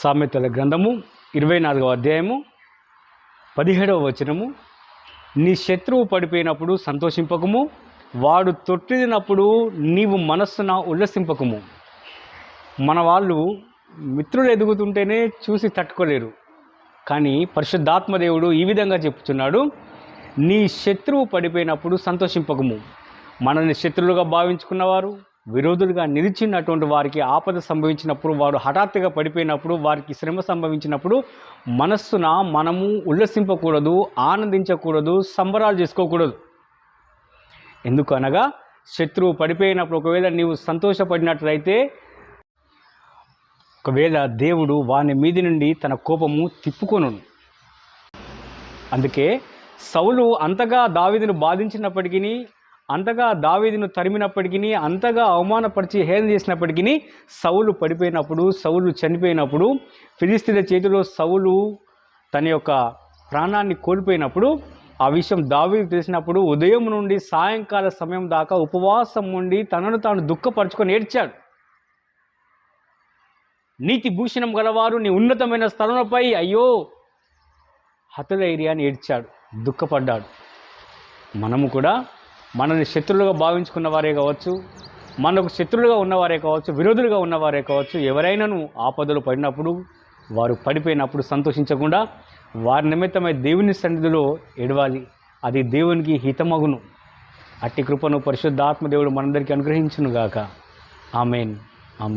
సామెతల గ్రంథము 24వ అధ్యాయము 17వ వచనము. నీ శత్రువు పడిపోయినప్పుడు సంతోషింపకము, వాడు తొట్టిదినప్పుడు నీవు మనస్సున ఉల్లసింపకము. మన వాళ్ళు మిత్రులు ఎదుగుతుంటేనే చూసి తట్టుకోలేరు, కానీ పరిశుద్ధాత్మ దేవుడు ఈ విధంగా చెప్తున్నాడు, నీ శత్రువు పడిపోయినప్పుడు సంతోషింపకము. మనల్ని శత్రువులుగా భావించుకున్నవారు, విరోధులుగా నిలిచినటువంటి వారికి ఆపద సంభవించినప్పుడు, వాడు హఠాత్తుగా పడిపోయినప్పుడు, వారికి శ్రమ సంభవించినప్పుడు మనస్సున మనము ఉల్లసింపకూడదు, ఆనందించకూడదు, సంబరాలు చేసుకోకూడదు. ఎందుకు అనగా, శత్రువు పడిపోయినప్పుడు ఒకవేళ నీవు సంతోషపడినట్లయితే ఒకవేళ దేవుడు వాని మీది నుండి తన కోపము తిప్పుకొను. అందుకే సౌలు అంతగా దావీదును బాధించినప్పటికీ, అంతగా దావీదును తరిమినప్పటికీ, అంతగా అవమానపరిచి హేళన చేసినప్పటికీ, సౌలు పడిపోయినప్పుడు, సౌలు చనిపోయినప్పుడు, ఫిలిష్తీయుల చేతిలో సౌలు తన యొక్క ప్రాణాన్ని కోల్పోయినప్పుడు ఆ విషయం దావీదు తెలిసినప్పుడు ఉదయం నుండి సాయంకాల సమయం దాకా ఉపవాసం ఉండి తనను తాను దుఃఖపరుచుకొని ఏడ్చాడు. నీతి భూషణం గలవారు నీ ఉన్నతమైన స్థలంపై అయ్యో హతులైరి అని ఏడ్చాడు, దుఃఖపడ్డాడు. మనము కూడా మనల్ని శత్రువులుగా భావించుకున్న వారే కావచ్చు, మనకు శత్రువులుగా ఉన్నవారే కావచ్చు, విరోధులుగా ఉన్నవారే కావచ్చు, ఎవరైనాను ఆపదలు పడినప్పుడు, వారు పడిపోయినప్పుడు సంతోషించకుండా వారి నిమిత్తమై దేవుని సన్నిధిలో ఏడవాలి. అది దేవునికి హితమగును. అట్టి కృపను పరిశుద్ధాత్మ దేవుడు మనందరికీ అనుగ్రహించునుగాక. Amen, amen.